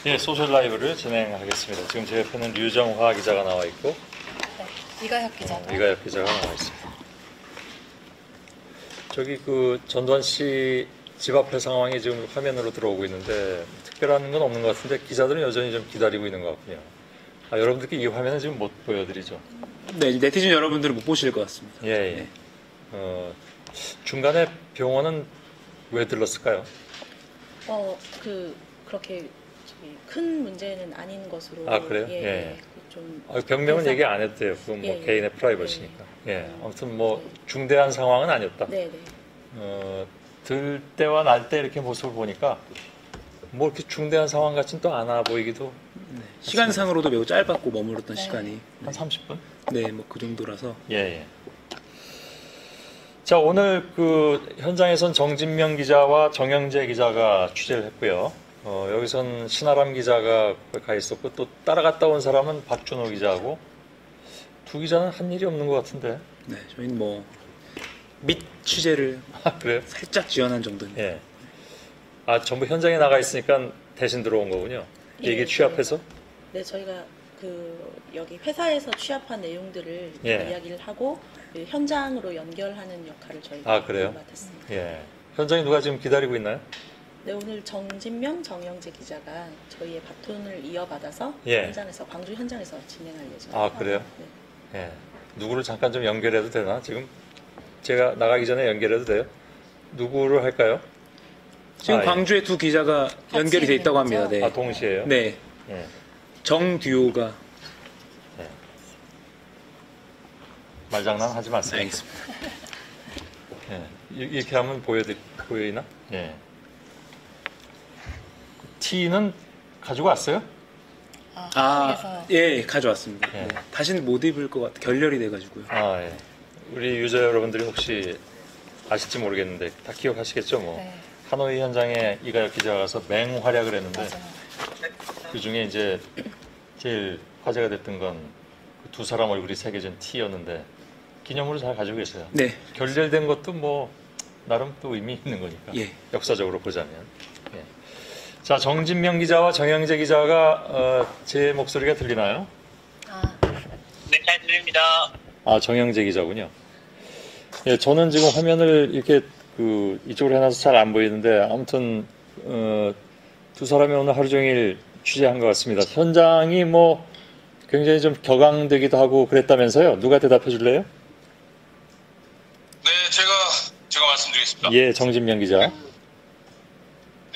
예, 소셜 라이브를 진행하겠습니다. 지금 제 옆에는 류정화 기자가 나와 있고, 네, 이가혁 기자가. 이가혁 기자가 나와 있습니다. 저기 그 전두환 씨 집 앞의 상황이 지금 화면으로 들어오고 있는데 특별한 건 없는 것 같은데 기자들은 여전히 좀 기다리고 있는 것 같군요. 여러분들께 이 화면은 지금 못 보여드리죠? 네, 네티즌 여러분들은 못 보실 것 같습니다. 예, 예. 중간에 병원은 왜 들렀을까요? 그렇게 큰 문제는 아닌 것으로. 아, 그래요? 예. 예. 좀 병명은 얘기 안 했대요. 그건 뭐 예, 개인의 예. 프라이버시니까. 예. 예. 아무튼 뭐 중대한 상황은 아니었다. 네, 네. 들 때와 날 때 이렇게 모습을 보니까 뭐 이렇게 중대한 상황 같진 또 않아 보이기도. 네, 시간상으로도 매우 짧았고 머물렀던 네. 시간이 한 30분? 네, 뭐 그 정도라서. 예, 예. 자, 오늘 그 현장에선 정진명 기자와 정영재 기자가 취재를 했고요. 여기선 신아람 기자가 가 있었고 또 따라갔다 온 사람은 박준호 기자하고 두 기자는 한 일이 없는 것 같은데. 네, 저희는 뭐 밑 취재를 그래요? 살짝 지원한 정도입니다. 예. 전부 현장에 나가 있으니까 대신 들어온 거군요. 예, 이게 취합해서? 네, 저희가 여기 회사에서 취합한 내용들을 예. 이야기를 하고 현장으로 연결하는 역할을 저희가 그래요? 맡았습니다. 예. 현장에 누가 지금 기다리고 있나요? 네, 오늘 정진명, 정영재 기자가 저희의 바톤을 이어받아서 예. 현장에서 광주 현장에서 진행할 예정입니다. 그래요? 네. 예. 누구를 잠깐 좀 연결해도 되나? 지금 제가 나가기 전에 연결해도 돼요? 누구를 할까요? 지금 예. 광주에 두 기자가 연결이 돼 있다고 합니다. 네. 동시에요? 네. 예. 정듀오가. 말장난 하지 마세요. 알겠습니다. 예. 이렇게 하면 보이나? 예. T는 가지고 왔어요? 예, 가져왔습니다. 예. 네. 다시는 못 입을 것 같아. 결렬이 돼가지고요. 예. 우리 유저 여러분들이 혹시 아실지 모르겠는데 다 기억하시겠죠? 뭐 네. 하노이 현장에 이가혁 기자가 가서 맹활약을 했는데 맞아요. 그 중에 이제 제일 화제가 됐던 건 두 사람 얼굴이 새겨진 T였는데 기념으로 잘 가지고 계세요. 네. 결렬된 것도 뭐 나름 또 의미 있는 거니까. 예. 역사적으로 보자면. 예. 자, 정진명 기자와 정영재 기자가 제 목소리가 들리나요? 네, 잘 들립니다. 정영재 기자군요. 예, 저는 지금 화면을 이렇게 이쪽으로 해놔서 잘 안 보이는데 아무튼 두 사람이 오늘 하루 종일 취재한 것 같습니다. 현장이 뭐 굉장히 좀 격앙되기도 하고 그랬다면서요? 누가 대답해 줄래요? 네, 제가 말씀드리겠습니다. 예, 정진명 기자.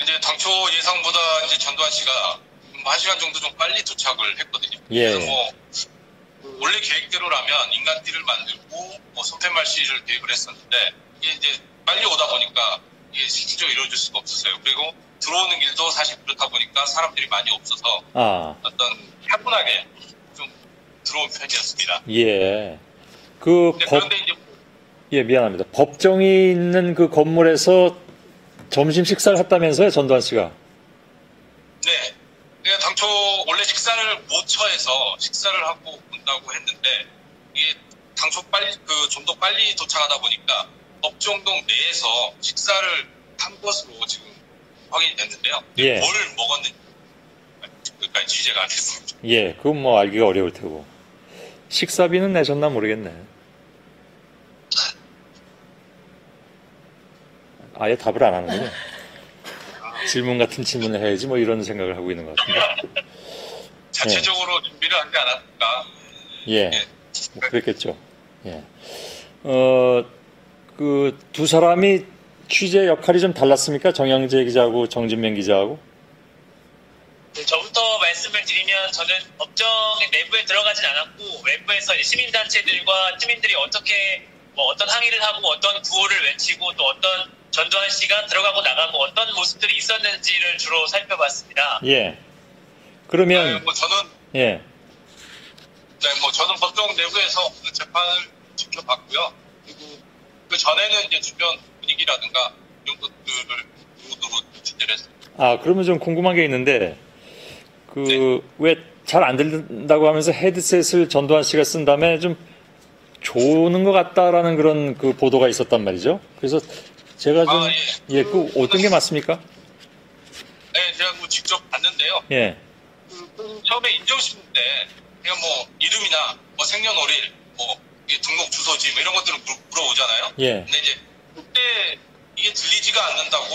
이제 당초 예상보다 이제 전두환 씨가 1시간 정도 좀 빨리 도착을 했거든요. 예. 그래서 뭐 원래 계획대로라면 인간띠를 만들고 뭐 소태말 씨를 계획을 했었는데 이게 이제 빨리 오다 보니까 이게 실질적으로 이루어질 수가 없었어요. 그리고 들어오는 길도 사실 그렇다 보니까 사람들이 많이 없어서 어떤 차분하게 좀 들어온 편이었습니다. 예. 그런데 이제 예, 미안합니다. 법정이 있는 그 건물에서 점심 식사를 했다면서요, 전두환 씨가? 네. 그러니까 당초 원래 식사를 모처에서 식사를 하고 온다고 했는데 이게 당초 좀 더 빨리 도착하다 보니까 법정동 내에서 식사를 한 것으로 지금 확인이 됐는데요. 예. 뭘 먹었는지 그까지 취재가 안 됐습니다. 예, 그건 뭐 알기가 어려울 테고. 식사비는 내셨나 모르겠네. 아예 답을 안 하는군요. 질문 같은 질문을 해야지 뭐 이런 생각을 하고 있는 것 같은데. 자체적으로 준비를 하지 않았을까. 예, 뭐 그랬겠죠. 예. 그 두 사람이 취재 역할이 좀 달랐습니까? 정영재 기자하고 정진명 기자하고? 네, 저부터 말씀을 드리면 저는 법정의 내부에 들어가진 않았고 외부에서 이제 시민단체들과 시민들이 어떻게 어떤 항의를 하고 어떤 구호를 외치고 또 어떤 전두환 씨가 들어가고 나가고 어떤 모습들이 있었는지를 주로 살펴봤습니다. 예. 그러면 예. 네, 뭐 저는 법정 내부에서 그 재판을 지켜봤고요. 그리고 그 전에는 이제 주변 분위기라든가 이런 것들을 두루두루 취재를 했습니다. 그러면 좀 궁금한 게 있는데 왜 잘 안 들린다고 하면서 헤드셋을 전두환 씨가 쓴 다음에 좀 조는 것 같다라는 그런 그 보도가 있었단 말이죠. 그래서 제가 좀 그 어떤 게 맞습니까? 네, 제가 뭐 가가지고 직접 봤는데요. 예. 처음에 인정심인데 그냥 뭐 이름이나 뭐 생년월일, 뭐 이게 등록 주소지 뭐 이런 것들을 물어보잖아요. 예. 근데 이제 그때 이게 들리지가 않는다고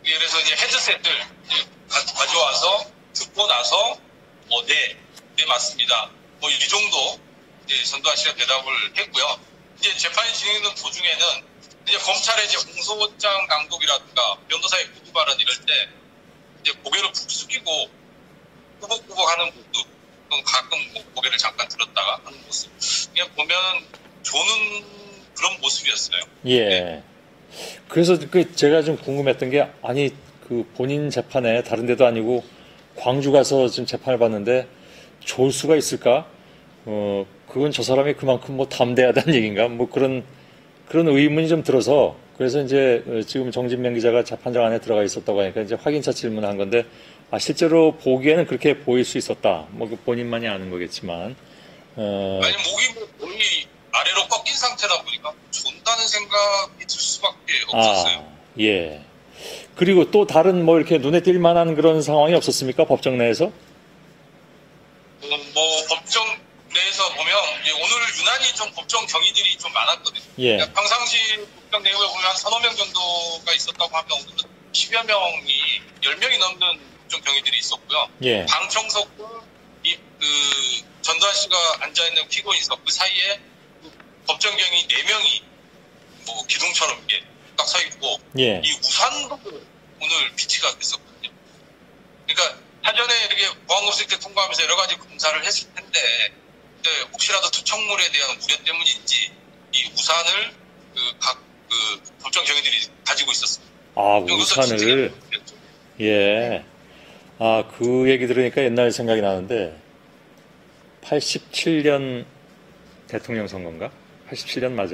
예를 들어서 이제 헤드셋을 이제 가져와서 듣고 나서 네 맞습니다. 뭐 이 정도 이제 전두환 씨가 대답을 했고요. 이제 재판이 진행되는 도중에는 이제 검찰의 이제 공소장 낭독이라든가 변호사의 구두 발언 이럴 때 이제 고개를 푹 숙이고 꾸벅꾸벅하는 모습, 또는 가끔 뭐 고개를 잠깐 들었다가 하는 모습, 그냥 보면 조는 그런 모습이었어요. 예. 네. 그래서 그 제가 좀 궁금했던 게 아니 그 본인 재판에 다른 데도 아니고 광주 가서 지금 재판을 받는데 좋을 수가 있을까? 그건 저 사람이 그만큼 뭐 담대하다는 얘기인가? 뭐 그런 의문이 좀 들어서 그래서 이제 지금 정진명 기자가 재판장 안에 들어가 있었다고 하니까 이제 확인차 질문한 건데 실제로 보기에는 그렇게 보일 수 있었다. 뭐 본인만이 아는 거겠지만. 아니 목이 뭐 거의 아래로 꺾인 상태다 보니까 존다는 생각이 들 수밖에 없었어요. 예. 그리고 또 다른 뭐 이렇게 눈에 띌 만한 그런 상황이 없었습니까? 법정 내에서? 뭐 법정 내에서 보면 오늘 유난히 좀 법정 경위들이 좀 많았거든요. 예. 그러니까 평상시 법정 내용을 보면 한 서너 명 정도가 있었다고 하면 오늘은 10여 명이 10명이 넘는 법정 경위들이 있었고요. 예. 방청석과 그 전두환 씨가 앉아있는 피고인석 그 사이에 법정 경위 4명이 뭐 기둥처럼 이렇게 딱 서 있고 예. 이 우산도 오늘 비치가 됐었거든요. 그러니까 사전에 이렇게 보안검사 이렇게 통과하면서 여러 가지 검사를 했을 텐데 혹시라도 투척물에 대한 우려 때문인지 이 우산을 각 법정 경위들이 가지고 있었습니다. 우산을. 예. 그 얘기 들으니까 옛날 생각이 나는데 87년 대통령 선거인가? 87년 맞아요?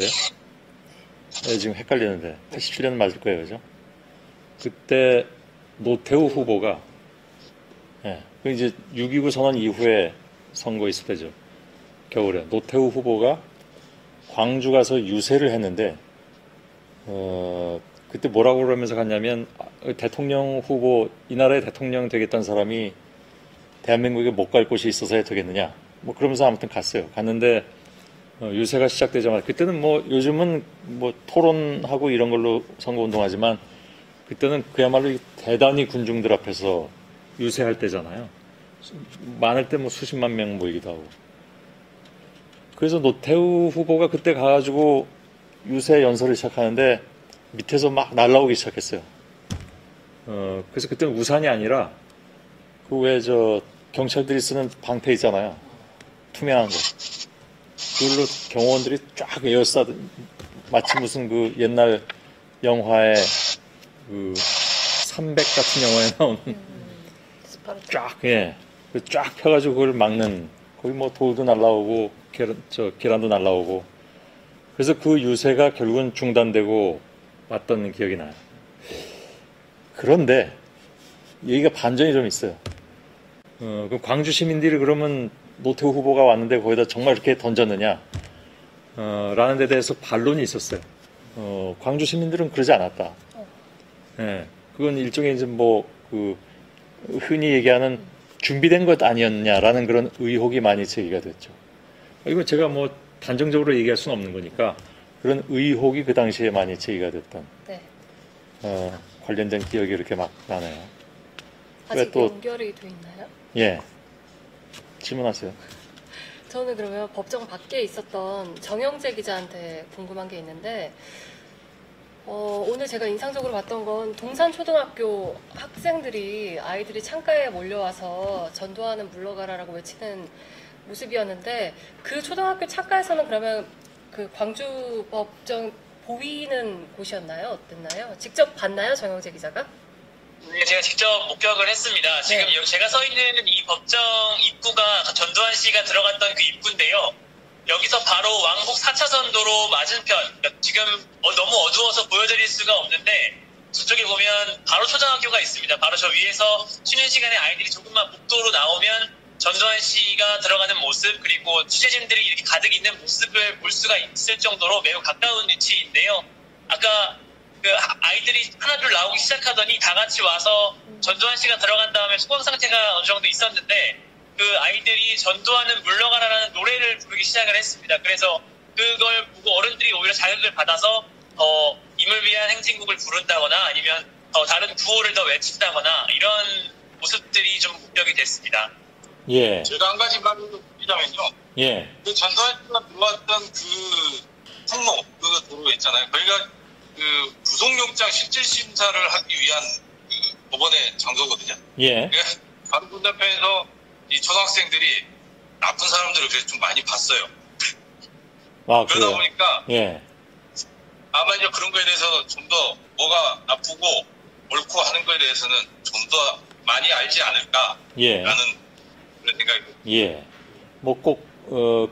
네, 지금 헷갈리는데 87년 맞을 거예요, 그죠? 그때 노태우 후보가 그 이제 6.29 선언 이후에 선거 있을 때죠. 겨울에 노태우 후보가 광주 가서 유세를 했는데 그때 뭐라고 그러면서 갔냐면 대통령 후보 이 나라의 대통령 되겠다는 사람이 대한민국에 못 갈 곳이 있어서야 되겠느냐 뭐 그러면서 아무튼 갔어요. 갔는데 유세가 시작되자마자 그때는 뭐 요즘은 뭐 토론하고 이런 걸로 선거운동하지만 그때는 그야말로 대단히 군중들 앞에서 유세할 때잖아요. 많을 때 뭐 수십만 명 모이기도 하고. 그래서 노태우 후보가 그때 가가지고 유세 연설을 시작하는데 밑에서 막 날라오기 시작했어요. 그래서 그때는 우산이 아니라 그 왜 경찰들이 쓰는 방패 있잖아요. 투명한 거. 그걸로 경호원들이 쫙 에어싸듯 마치 무슨 그 옛날 영화의 그 300 같은 영화에 나오는 쫙 펴가지고 그걸 막는 거기 뭐 돌도 날라오고 계란도 날라오고 그래서 그 유세가 결국은 중단되고 왔던 기억이 나요. 그런데 얘기가 반전이 좀 있어요. 그 광주 시민들이 그러면 노태우 후보가 왔는데 거기다 정말 이렇게 던졌느냐 라는 데 대해서 반론이 있었어요. 광주 시민들은 그러지 않았다. 예, 그건 일종의 이제 뭐 그 흔히 얘기하는 준비된 것 아니었냐라는 그런 의혹이 많이 제기가 됐죠. 이건 제가 뭐 단정적으로 얘기할 수는 없는 거니까 그런 의혹이 그 당시에 많이 제기가 됐던 관련된 기억이 이렇게 막 나네요. 아직 또 연결이 돼 있나요? 예. 질문하세요. 저는 그러면 법정 밖에 있었던 정영재 기자한테 궁금한 게 있는데 오늘 제가 인상적으로 봤던 건 동산초등학교 아이들이 창가에 몰려와서 전두환은 물러가라라고 외치는 모습이었는데 그 초등학교 창가에서는 그러면 그 광주 법정 보이는 곳이었나요? 어땠나요? 직접 봤나요? 정영재 기자가? 네, 제가 직접 목격을 했습니다. 지금 제가 서 있는 이 법정 입구가 전두환 씨가 들어갔던 그 입구인데요. 여기서 바로 왕복 4차선 도로 맞은편, 지금 너무 어두워서 보여드릴 수가 없는데 저쪽에 보면 바로 초등학교가 있습니다. 바로 저 위에서 쉬는 시간에 아이들이 조금만 복도로 나오면 전두환 씨가 들어가는 모습 그리고 취재진들이 이렇게 가득 있는 모습을 볼 수가 있을 정도로 매우 가까운 위치인데요. 아까 그 아이들이 하나둘 나오기 시작하더니 다 같이 와서 전두환 씨가 들어간 다음에 소강 상태가 어느 정도 있었는데 그 아이들이 전두환은 물러가라라는 노래를 부르기 시작을 했습니다. 그래서 그걸 보고 어른들이 오히려 자극을 받아서 더 임을 위한 행진곡을 부른다거나 아니면 더 다른 구호를 더 외친다거나 이런 모습들이 좀 목격이 됐습니다. 예, 제가 한 가지만 드리자면요. 예, 그 전두환 씨가 들어왔던 그 통로, 그 도로 있잖아요. 거기가 그 구속영장 실질 심사를 하기 위한 그 법원의 장소거든요. 예, 그러니까 바로 건너편에서 이 초등학생들이 나쁜 사람들을 그래서 좀 많이 봤어요. 아, 그러다 그래요. 보니까 예, 아마 이제 그런 거에 대해서 좀 더 뭐가 나쁘고 옳고 하는 거에 대해서는 좀 더 많이 알지 않을까라는 예, 그런 생각이 듭니다. 예. 뭐 꼭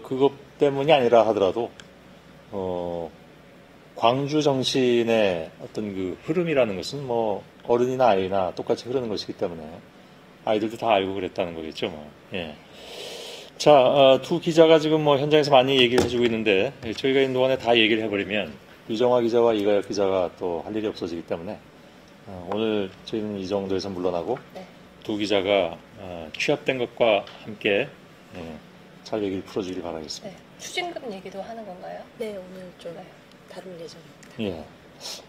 그것 때문이 아니라 하더라도 광주 정신의 어떤 그 흐름이라는 것은 뭐 어른이나 아이나 똑같이 흐르는 것이기 때문에 아이들도 다 알고 그랬다는 거겠죠, 뭐. 예. 자, 두 기자가 지금 뭐 현장에서 많이 얘기를 해주고 있는데 저희가 있는 동안에 다 얘기를 해버리면 유정화 기자와 이가혁 기자가 또 할 일이 없어지기 때문에 오늘 저희는 이 정도에서 물러나고 네. 두 기자가 취합된 것과 함께 잘 얘기를 풀어주길 바라겠습니다. 네. 추징금 얘기도 하는 건가요? 네, 오늘 좀 네. 다룰 예정입니다. 예.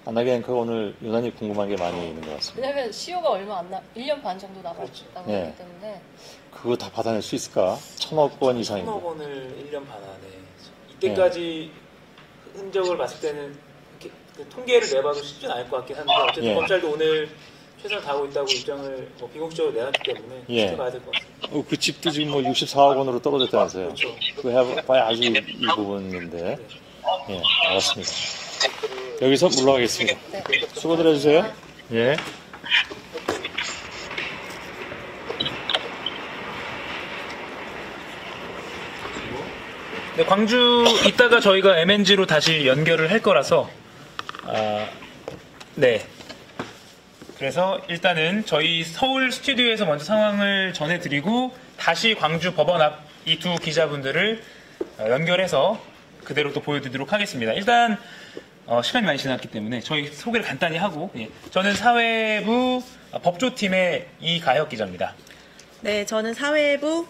안나기 앵커가 오늘 유난히 궁금한 게 많이 있는 것 같습니다. 왜냐면 시효가 얼마 안 1년 반 정도 남았다고 네. 하기 때문에 그거 다 받아낼 수 있을까? 1,000억 원 이상인데. 1,000억 원을 1년 반 안에 이때까지 흔적을 봤을 때는 이렇게 그 통계를 내봐도 쉽진 않을 것 같긴 한데 어쨌든 예. 검찰도 오늘 최선을 다하고 있다고 입장을 뭐 비공식적으로 내놨기 때문에 예. 지켜봐야 될 것 같습니다. 그 집도 지금 뭐 64억 원으로 떨어졌다면서요. 그렇죠. 그거 해봐야 아주 일부분인데. 예, 알았습니다. 여기서 물러가겠습니다. 네. 수고들 해주세요. 예. 네, 광주 이따가 저희가 MNG로 다시 연결을 할 거라서 네. 그래서 일단은 저희 서울 스튜디오에서 먼저 상황을 전해드리고 다시 광주 법원 앞 이 두 기자분들을 연결해서 그대로 또 보여드리도록 하겠습니다. 일단 시간이 많이 지났기 때문에 저희 소개를 간단히 하고 저는 사회부 법조팀의 이가혁 기자입니다. 네, 저는 사회부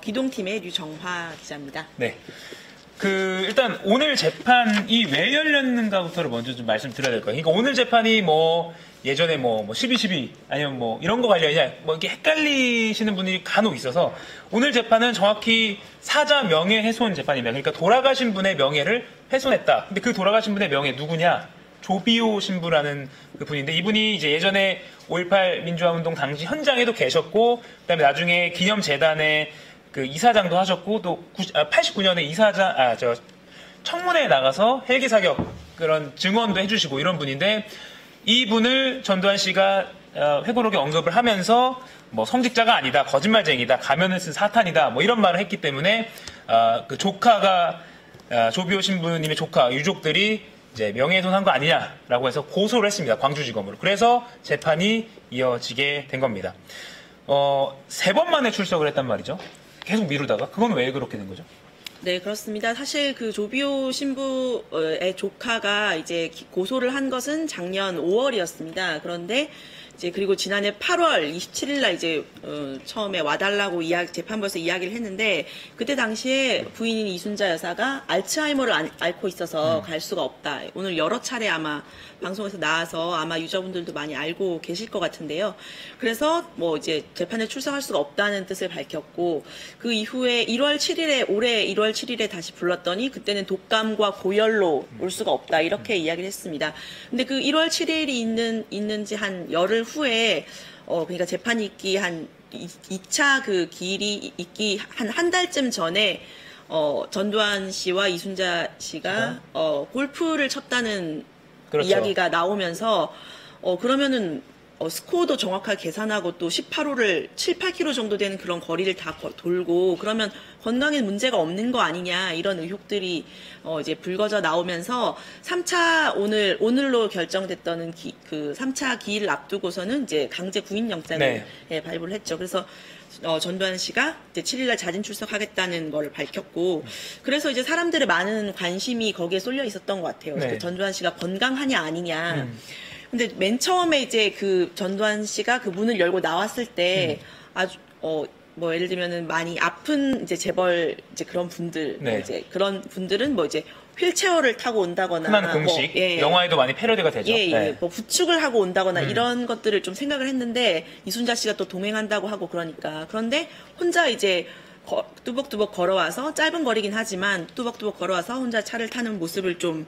기동팀의 류정화 기자입니다. 네. 일단 오늘 재판이 왜 열렸는가부터를 먼저 좀 말씀드려야 될 거예요. 그러니까 오늘 재판이 뭐 예전에 뭐 12.12 아니면 뭐 이런 거 관련이냐 뭐 이렇게 헷갈리시는 분들이 간혹 있어서 오늘 재판은 정확히 사자 명예훼손 재판입니다. 그러니까 돌아가신 분의 명예를 훼손했다. 근데 그 돌아가신 분의 명예 누구냐? 조비오 신부라는 그 분인데 이분이 이제 예전에 5.18 민주화운동 당시 현장에도 계셨고 그다음에 나중에 기념재단의 그 이사장도 하셨고 또 89년에 청문회에 나가서 헬기 사격 그런 증언도 해주시고 이런 분인데 이분을 전두환 씨가 회고록에 언급을 하면서 뭐 성직자가 아니다, 거짓말쟁이다, 가면을 쓴 사탄이다 뭐 이런 말을 했기 때문에 그 조카가 조비오 신부님의 조카 유족들이 이제 명예훼손한 거 아니냐라고 해서 고소를 했습니다. 광주지검으로. 그래서 재판이 이어지게 된 겁니다. 3번 만에 출석을 했단 말이죠. 계속 미루다가 그건 왜 그렇게 된 거죠? 네, 그렇습니다. 사실 그 조비오 신부의 조카가 이제 고소를 한 것은 작년 5월이었습니다. 그런데 이제 그리고 지난해 8월 27일 날 이제 처음에 와달라고 재판부에서 이야기를 했는데 그때 당시에 부인인 이순자 여사가 알츠하이머를 앓고 있어서 갈 수가 없다. 오늘 여러 차례 아마 방송에서 나와서 아마 유저분들도 많이 알고 계실 것 같은데요. 그래서 뭐 이제 재판에 출석할 수가 없다는 뜻을 밝혔고 그 이후에 올해 1월 7일에 다시 불렀더니 그때는 독감과 고열로 올 수가 없다. 이렇게 이야기를 했습니다. 근데 그 1월 7일이 있는지 한 열흘 후에 그러니까 재판이 있기 한 2차 그 기일이 있기 한 달쯤 전에 전두환 씨와 이순자 씨가 골프를 쳤다는 그렇죠. 이야기가 나오면서 그러면은 스코어도 정확하게 계산하고 또 18홀을 7, 8km 정도 되는 그런 거리를 다 돌고 그러면 건강에 문제가 없는 거 아니냐 이런 의혹들이 이제 불거져 나오면서 3차 오늘로 결정됐던 그 3차 기일을 앞두고서는 이제 강제 구인 영장을 발부를 했죠. 그래서 전두환 씨가 이제 7일날 자진 출석하겠다는 걸 밝혔고, 그래서 이제 사람들의 많은 관심이 거기에 쏠려 있었던 것 같아요. 네. 전두환 씨가 건강하냐 아니냐. 근데 맨 처음에 이제 그 전두환 씨가 그 문을 열고 나왔을 때 아주 뭐 예를 들면은 많이 아픈 이제 재벌 이제 그런 분들 네. 이제 그런 분들은 뭐 이제 휠체어를 타고 온다거나 흔한 공식 뭐, 예, 영화에도 많이 패러디가 되죠. 예, 예. 네. 뭐 부축을 하고 온다거나 이런 것들을 좀 생각을 했는데 이순자 씨가 또 동행한다고 하고 그러니까 그런데 혼자 이제 뚜벅뚜벅 걸어와서 짧은 거리긴 하지만 뚜벅뚜벅 걸어와서 혼자 차를 타는 모습을 좀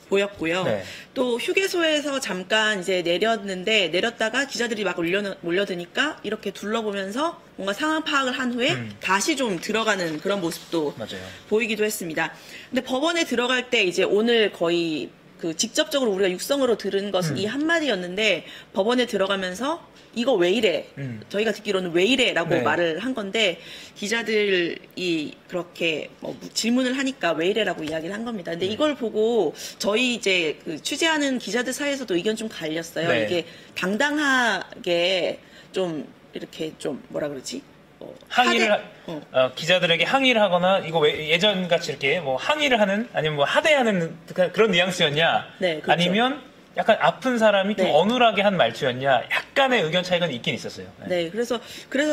보였고요. 네. 또 휴게소에서 잠깐 이제 내렸다가 기자들이 막 몰려드니까 이렇게 둘러보면서 뭔가 상황 파악을 한 후에 다시 좀 들어가는 그런 모습도 맞아요. 보이기도 했습니다. 근데 법원에 들어갈 때 이제 오늘 거의 그 직접적으로 우리가 육성으로 들은 것은 이 한마디였는데 법원에 들어가면서 이거 왜 이래? 저희가 듣기로는 왜 이래? 라고 네. 말을 한 건데 기자들이 그렇게 뭐 질문을 하니까 왜 이래? 라고 이야기를 한 겁니다. 근데 이걸 보고 저희 이제 그 취재하는 기자들 사이에서도 의견 좀 갈렸어요. 네. 이게 당당하게 좀 이렇게 좀 뭐라 그러지? 항의를 기자들에게 항의를 하거나 이거 왜 예전 같이 이렇게 뭐 항의를 하는 아니면 뭐 하대하는 그런 뉘앙스였냐? 네, 그렇죠. 아니면 약간 아픈 사람이 좀 네. 어눌하게 한 말투였냐? 약간의 의견 차이가 있긴 있었어요. 네, 그래서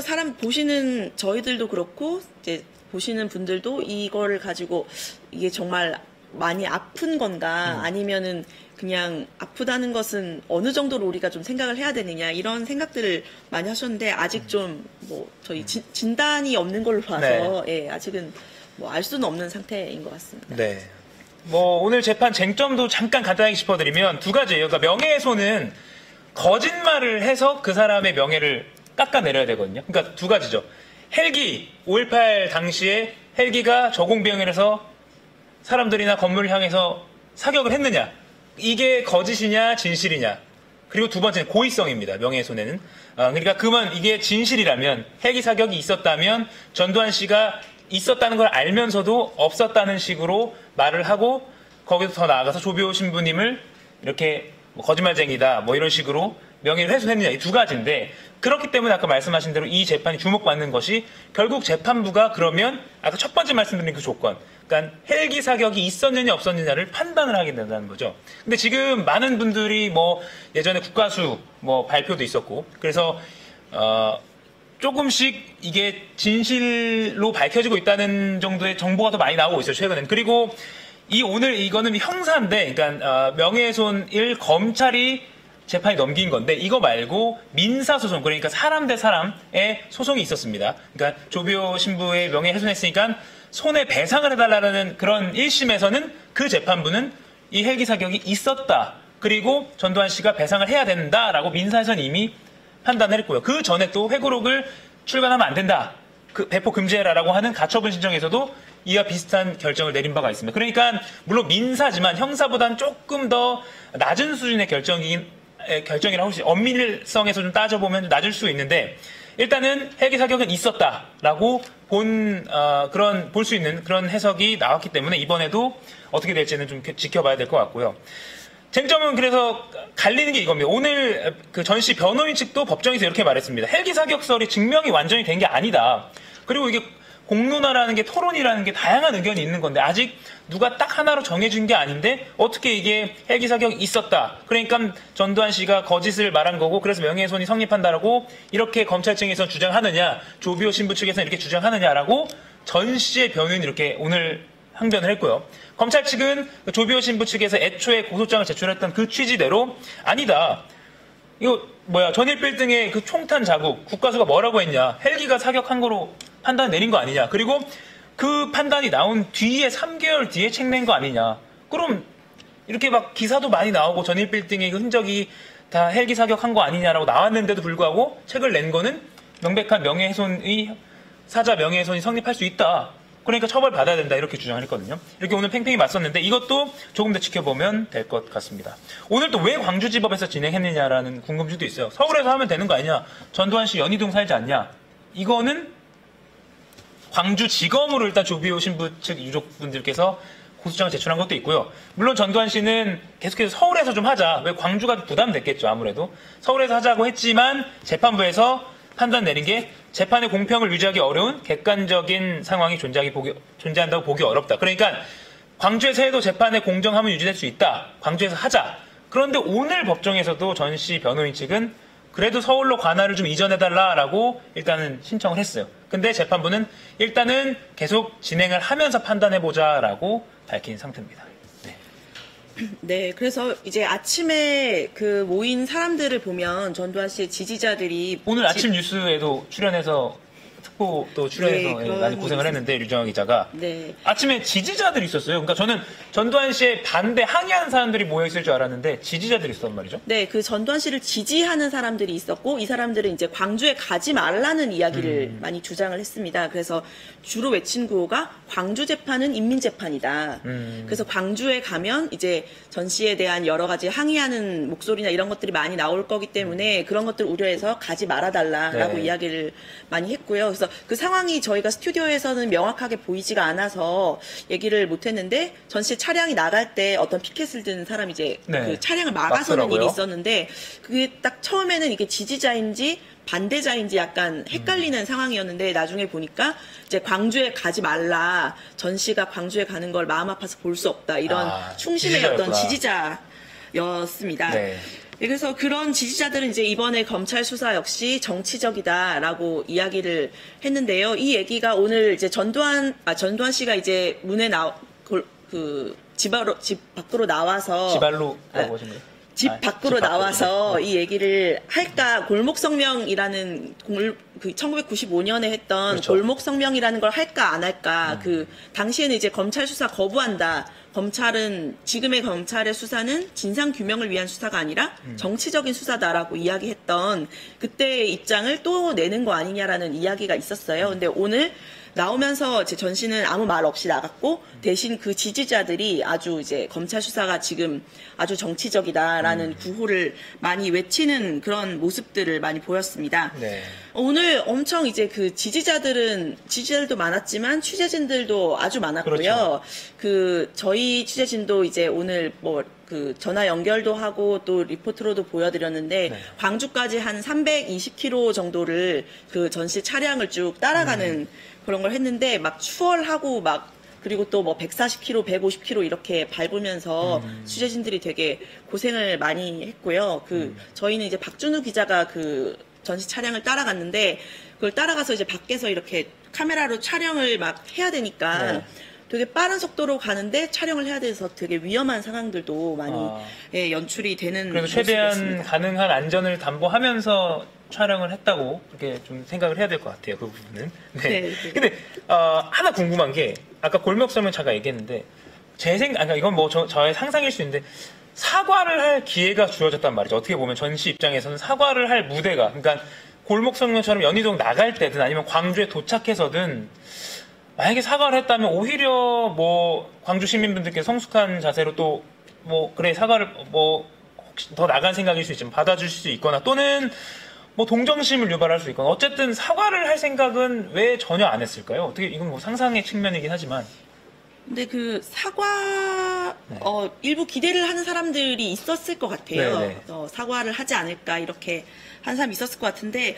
사람 보시는 저희들도 그렇고 이제 보시는 분들도 이거를 가지고 이게 정말 많이 아픈 건가 아니면은 그냥 아프다는 것은 어느 정도로 우리가 좀 생각을 해야 되느냐 이런 생각들을 많이 하셨는데 아직 좀 뭐 저희 진단이 없는 걸로 봐서 예, 아직은 뭐 알 수는 없는 상태인 것 같습니다. 네. 뭐 오늘 재판 쟁점도 잠깐 간단하게 짚어드리면 두 가지예요. 그러니까 명예훼손은 거짓말을 해서 그 사람의 명예를 깎아내려야 되거든요. 그러니까 두 가지죠. 헬기 5.18 당시에 헬기가 저공비행을 사람들이나 건물을 향해서 사격을 했느냐, 이게 거짓이냐 진실이냐. 그리고 두 번째는 고의성입니다. 명예훼손에는. 그러니까 이게 진실이라면, 헬기 사격이 있었다면 전두환 씨가 있었다는 걸 알면서도 없었다는 식으로 말을 하고 거기서 더 나아가서 조비오 신부님을 이렇게 뭐 거짓말쟁이다 뭐 이런 식으로 명예를 훼손했느냐, 이 두 가지인데, 그렇기 때문에 아까 말씀하신 대로 이 재판이 주목받는 것이 결국 재판부가 그러면 아까 첫 번째 말씀드린 그 조건, 그러니까 헬기 사격이 있었느냐 없었느냐를 판단을 하게 된다는 거죠. 근데 지금 많은 분들이 뭐 예전에 국가수 뭐 발표도 있었고 그래서 조금씩 이게 진실로 밝혀지고 있다는 정도의 정보가 더 많이 나오고 있어요, 최근엔. 그리고 오늘 이거는 형사인데, 그러니까 명예훼손을 검찰이 재판에 넘긴 건데, 이거 말고 민사소송, 그러니까 사람 대 사람의 소송이 있었습니다. 그러니까 조비오 신부의 명예훼손했으니까 손해배상을 해달라는 그런 1심에서는 그 재판부는 이 헬기 사격이 있었다, 그리고 전두환 씨가 배상을 해야 된다라고 민사에서는 이미 판단을 했고요. 그 전에 또 회고록을 출간하면 안 된다, 그 배포 금지해라라고 하는 가처분 신청에서도 이와 비슷한 결정을 내린 바가 있습니다. 그러니까 물론 민사지만 형사보다는 조금 더 낮은 수준의 결정이라고 혹시 엄밀성에서 좀 따져보면 낮을 수 있는데, 일단은 헬기 사격은 있었다라고 볼 수 있는 그런 해석이 나왔기 때문에 이번에도 어떻게 될지는 좀 지켜봐야 될 것 같고요. 쟁점은 그래서 갈리는 게 이겁니다. 오늘 그 전 씨 변호인 측도 법정에서 이렇게 말했습니다. 헬기 사격설이 증명이 완전히 된 게 아니다. 그리고 이게 공론화라는 게, 토론이라는 게 다양한 의견이 있는 건데 아직 누가 딱 하나로 정해준 게 아닌데 어떻게 이게 헬기 사격이 있었다, 그러니까 전두환 씨가 거짓을 말한 거고 그래서 명예훼손이 성립한다라고 이렇게 검찰 측에서 주장하느냐, 조비오 신부 측에서는 이렇게 주장하느냐라고 전 씨의 변호인이 이렇게 오늘 항변을 했고요. 검찰 측은 조비오 신부 측에서 애초에 고소장을 제출했던 그 취지대로 아니다, 이거 전일빌딩의 그 총탄 자국, 국가수가 뭐라고 했냐, 헬기가 사격한 거로 판단 내린 거 아니냐, 그리고 그 판단이 나온 뒤에 3개월 뒤에 책 낸 거 아니냐. 그럼 이렇게 막 기사도 많이 나오고 전일빌딩의 그 흔적이 다 헬기 사격한 거 아니냐라고 나왔는데도 불구하고 책을 낸 거는 명백한 사자 명예훼손이 성립할 수 있다. 그러니까 처벌받아야 된다 이렇게 주장을 했거든요. 이렇게 오늘 팽팽히 맞섰는데 이것도 조금 더 지켜보면 될 것 같습니다. 오늘 또 왜 광주지법에서 진행했느냐라는 궁금증도 있어요. 서울에서 하면 되는 거 아니냐? 전두환 씨 연희동 살지 않냐? 이거는 광주지검으로 일단 조비오 신부 측 유족분들께서 고소장을 제출한 것도 있고요. 물론 전두환 씨는 계속해서 서울에서 좀 하자. 왜 광주가 부담됐겠죠, 아무래도. 서울에서 하자고 했지만 재판부에서 판단 내린 게 재판의 공평을 유지하기 어려운 객관적인 상황이 존재한다고 보기 어렵다. 그러니까 광주에서 해도 재판의 공정함은 유지될 수 있다. 광주에서 하자. 그런데 오늘 법정에서도 전 씨 변호인 측은 그래도 서울로 관할을 좀 이전해달라라고 일단은 신청을 했어요. 근데 재판부는 일단은 계속 진행을 하면서 판단해보자라고 밝힌 상태입니다. 네. 네, 그래서 이제 아침에 그 모인 사람들을 보면 전두환 씨의 지지자들이 오늘 아침 뉴스에도 출연해서 특보도 출연해서 네, 많이 고생을 했는데 류정화 기자가 네. 아침에 지지자들이 있었어요. 그러니까 저는 전두환 씨의 반대 항의하는 사람들이 모여 있을 줄 알았는데 지지자들이 있었단 말이죠. 네, 그 전두환 씨를 지지하는 사람들이 있었고 이 사람들은 이제 광주에 가지 말라는 이야기를 많이 주장을 했습니다. 그래서 주로 외친 구호가 광주 재판은 인민 재판이다. 그래서 광주에 가면 이제 전 씨에 대한 여러 가지 항의하는 목소리나 이런 것들이 많이 나올 거기 때문에 그런 것들 우려해서 가지 말아달라라고 네. 이야기를 많이 했고요. 그래서 그 상황이 저희가 스튜디오에서는 명확하게 보이지가 않아서 얘기를 못했는데 전 씨 차량이 나갈 때 어떤 피켓을 든 사람이 이제 네. 그 차량을 막아서는 막더라고요. 일이 있었는데 그게 딱 처음에는 이게 지지자인지 반대자인지 약간 헷갈리는 상황이었는데 나중에 보니까 이제 광주에 가지 말라. 전 씨가 광주에 가는 걸 마음 아파서 볼 수 없다. 이런 충신의 어떤 지지자였습니다. 네. 네, 그래서 그런 지지자들은 이제 이번에 검찰 수사 역시 정치적이다라고 이야기를 했는데요. 이 얘기가 오늘 이제 전두환 씨가 이제 문에 집 밖으로 나와서 지발로라고 하신 거예요? 집 밖으로 집 나와서 이 얘기를 할까 골목성명이라는 1995년에 했던 그렇죠. 골목성명이라는 걸 할까 안 할까 그 당시에는 이제 검찰 수사 거부한다. 지금의 검찰의 수사는 진상 규명을 위한 수사가 아니라 정치적인 수사다라고 이야기했던 그때의 입장을 또 내는 거 아니냐라는 이야기가 있었어요. 근데 오늘 나오면서 제 전 씨는 아무 말 없이 나갔고 대신 그 지지자들이 아주 이제 검찰 수사가 지금 아주 정치적이다라는 구호를 많이 외치는 그런 모습들을 많이 보였습니다. 네. 오늘 엄청 이제 그 지지자들도 많았지만 취재진들도 아주 많았고요. 그렇죠. 그 저희 취재진도 이제 오늘 뭐 그 전화 연결도 하고 또 리포트로도 보여드렸는데 네. 광주까지 한 320km 정도를 그 전시 차량을 쭉 따라가는 그런 걸 했는데 막 추월하고 막 그리고 또 뭐 140km, 150km 이렇게 밟으면서 취재진들이 되게 고생을 많이 했고요. 저희는 이제 박준우 기자가 그 전시 차량을 따라갔는데 그걸 따라가서 이제 밖에서 이렇게 카메라로 촬영을 막 해야 되니까 네. 되게 빠른 속도로 가는데 촬영을 해야 돼서 되게 위험한 상황들도 많이 예, 연출이 되는 그래서 최대한 모습이었습니다. 가능한 안전을 담보하면서 촬영을 했다고 그렇게 좀 생각을 해야 될 것 같아요. 그 부분은. 네. 네. 근데 하나 궁금한 게 아까 골목서면 잠깐 얘기했는데 그러니까 이건 뭐 저의 상상일 수 있는데 사과를 할 기회가 주어졌단 말이죠. 어떻게 보면 전 씨 입장에서는 사과를 할 무대가 그러니까 골목성명처럼 연희동 나갈 때든 아니면 광주에 도착해서든 만약에 사과를 했다면 오히려 뭐 광주 시민분들께 성숙한 자세로 또 뭐 그래 사과를 뭐 혹시 더 나간 생각일 수 있지만 받아주실 수 있거나 또는 뭐 동정심을 유발할 수 있거나 어쨌든 사과를 할 생각은 왜 전혀 안 했을까요? 어떻게 이건 뭐 상상의 측면이긴 하지만 근데 그 사과 일부 기대를 하는 사람들이 있었을 것 같아요. 네네. 사과를 하지 않을까 이렇게 한 사람이 있었을 것 같은데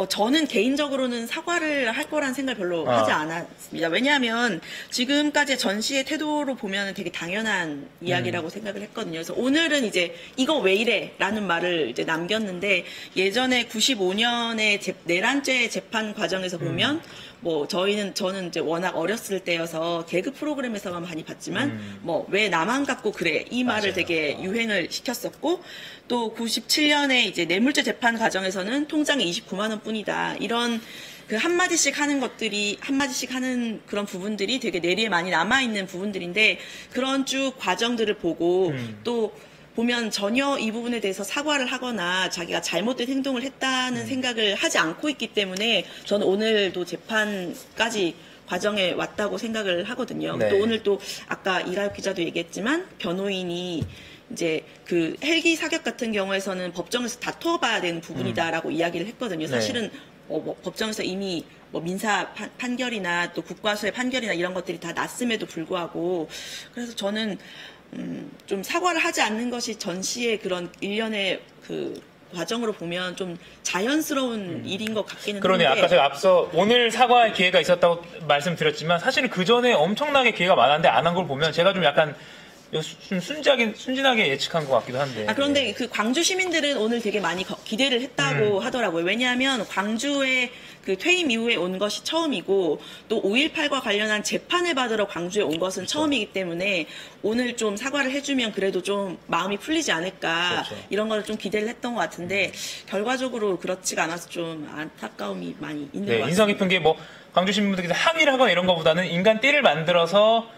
저는 개인적으로는 사과를 할 거란 생각을 별로 하지 않았습니다. 왜냐하면 지금까지 전 씨의 태도로 보면 되게 당연한 이야기라고 생각을 했거든요. 그래서 오늘은 이제 이거 왜 이래? 라는 말을 이제 남겼는데 예전에 95년에 내란죄 재판 과정에서 보면 뭐 저는 이제 워낙 어렸을 때여서 개그 프로그램에서만 많이 봤지만 뭐 왜 나만 갖고 그래 이 말을 맞아요. 되게 유행을 시켰었고 또 97년에 이제 뇌물죄 재판 과정에서는 통장에 29만 원뿐이다 이런 그 한마디씩 하는 그런 부분들이 되게 뇌리에 많이 남아 있는 부분들인데 그런 쭉 과정들을 보고 또 보면 전혀 이 부분에 대해서 사과를 하거나 자기가 잘못된 행동을 했다는 생각을 하지 않고 있기 때문에 저는 오늘도 재판까지 과정에 왔다고 생각을 하거든요. 네. 또 오늘 또 아까 이가혁 기자도 얘기했지만 변호인이 이제 그 헬기 사격 같은 경우에서는 법정에서 다퉈봐야 되는 부분이다라고 이야기를 했거든요. 사실은 뭐 법정에서 이미 뭐 민사 판결이나 또 국과수의 판결이나 이런 것들이 다 났음에도 불구하고 그래서 저는 좀 사과를 하지 않는 것이 전 씨의 그런 일련의 그 과정으로 보면 좀 자연스러운 일인 것 같기는 그러네. 한데 아까 제가 앞서 오늘 사과할 기회가 있었다고 말씀드렸지만 사실은 그 전에 엄청나게 기회가 많았는데 안 한 걸 보면 제가 좀 약간 좀 순진하게 예측한 것 같기도 한데. 그런데 그 광주 시민들은 오늘 되게 많이 기대를 했다고 하더라고요. 왜냐하면 광주에 그 퇴임 이후에 온 것이 처음이고 또 5.18과 관련한 재판을 받으러 광주에 온 것은 처음이기 때문에 오늘 좀 사과를 해주면 그래도 좀 마음이 풀리지 않을까 이런 걸 좀 기대를 했던 것 같은데 결과적으로 그렇지가 않아서 좀 안타까움이 많이 있는 것 같습니다. 인상 깊은 게 뭐 광주 시민분들께서 항의를 하거나 이런 것보다는 인간 띠를 만들어서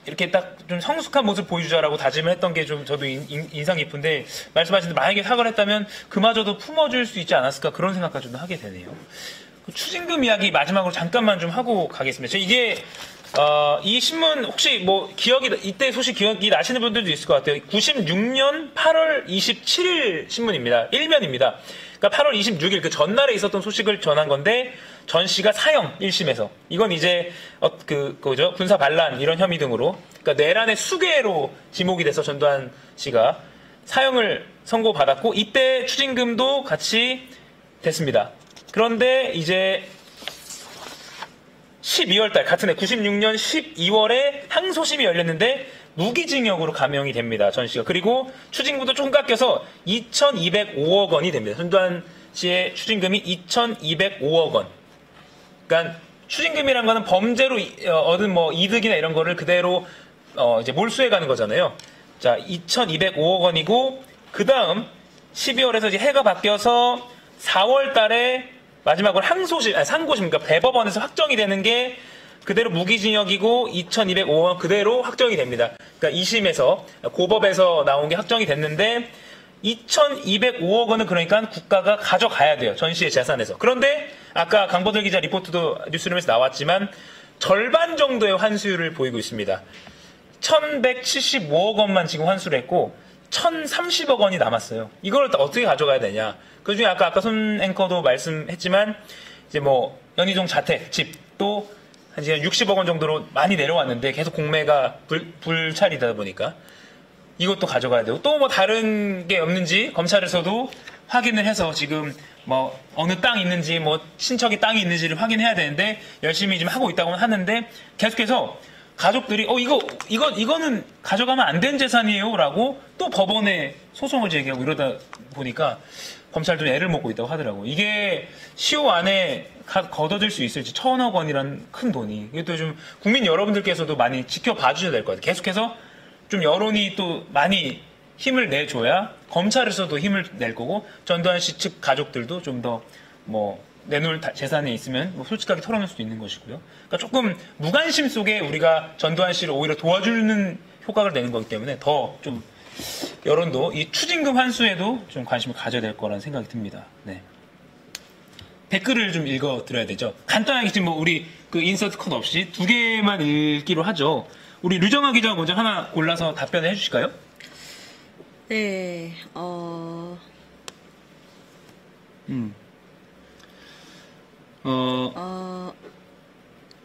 이렇게 딱 좀 성숙한 모습 보여주자라고 다짐을 했던 게 좀 저도 인상 깊은데 말씀하신 대로 만약에 사과를 했다면 그마저도 품어줄 수 있지 않았을까 그런 생각까지 좀 하게 되네요. 추징금 이야기 마지막으로 잠깐만 좀 하고 가겠습니다. 이게 이 신문 혹시 뭐 이때 소식 기억이 나시는 분들도 있을 것 같아요. 96년 8월 27일 신문입니다. 일면입니다. 그러니까 8월 26일 그 전날에 있었던 소식을 전한 건데 전 씨가 사형 1심에서 이건 이제 그죠 군사 반란 이런 혐의 등으로 그러니까 내란의 수괴로 지목이 돼서 전두환 씨가 사형을 선고받았고 이때 추징금도 같이 됐습니다. 그런데 이제 12월달 같은 해 96년 12월에 항소심이 열렸는데 무기징역으로 감형이 됩니다. 전 씨가. 그리고 추징금도 조금 깎여서 2,205억 원이 됩니다. 전두환 씨의 추징금이 2,205억 원. 그러니까 추징금이란 거는 범죄로 얻은 뭐 이득이나 이런 거를 그대로 이제 몰수해 가는 거잖아요. 자, 2,205억 원이고 그다음 12월에서 이제 해가 바뀌어서 4월 달에 마지막으로 상고심, 그러니까 대법원에서 확정이 되는 게 그대로 무기징역이고 2,205억 원 그대로 확정이 됩니다. 그러니까 2심에서 고법에서 나온 게 확정이 됐는데 2,205억 원은 그러니까 국가가 가져가야 돼요. 전 씨의 재산에서. 그런데 아까 강보들 기자 리포트도 뉴스룸에서 나왔지만 절반 정도의 환수율을 보이고 있습니다. 1,175억 원만 지금 환수를 했고 1,030억 원이 남았어요. 이걸 어떻게 가져가야 되냐. 그 중에 아까 손 앵커도 말씀했지만 이제 뭐 연희동 자택, 집도 한 60억 원 정도로 많이 내려왔는데 계속 공매가 불찰이다 보니까 이것도 가져가야 되고 또 뭐 다른 게 없는지 검찰에서도 확인을 해서 지금 뭐 어느 땅이 있는지 뭐 친척이 땅이 있는지를 확인해야 되는데 열심히 좀 하고 있다고는 하는데 계속해서 가족들이 이거는 가져가면 안 된 재산이에요라고 또 법원에 소송을 제기하고 이러다 보니까 검찰도 애를 먹고 있다고 하더라고요. 이게 시효 안에 걷어질 수 있을지 1,000억 원이란 큰 돈이 이것도 좀 국민 여러분들께서도 많이 지켜봐 주셔야 될 것 같아요. 계속해서 좀 여론이 또 많이 힘을 내줘야 검찰에서도 힘을 낼 거고 전두환 씨 측 가족들도 좀 더 뭐 내놓을 재산이 있으면 뭐 솔직하게 털어낼 수도 있는 것이고요. 그러니까 조금 무관심 속에 우리가 전두환 씨를 오히려 도와주는 효과를 내는 거기 때문에 더 좀 여론도 이 추징금 환수에도 좀 관심을 가져야 될 거라는 생각이 듭니다. 네. 댓글을 좀 읽어드려야 되죠. 간단하게 지금 뭐 우리 그 인서트 컷 없이 2개만 읽기로 하죠. 우리 류정아 기자 먼저 하나 골라서 답변을 해주실까요? 네,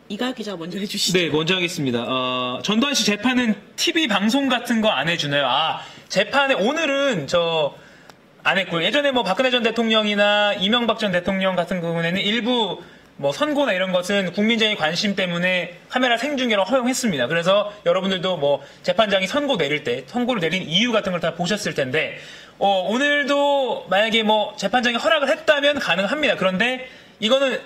이가혁 기자가 먼저 해주시죠. 네, 먼저 하겠습니다. 전두환 씨 재판은 TV 방송 같은 거 안 해주나요? 재판에 오늘은 안 했고요. 예전에 뭐 박근혜 전 대통령이나 이명박 전 대통령 같은 경우에는 일부 뭐 선고나 이런 것은 국민적인 관심 때문에 카메라 생중계로 허용했습니다. 그래서 여러분들도 뭐 재판장이 선고를 내린 이유 같은 걸 다 보셨을 텐데, 오늘도 만약에 뭐 재판장이 허락을 했다면 가능합니다. 그런데 이거는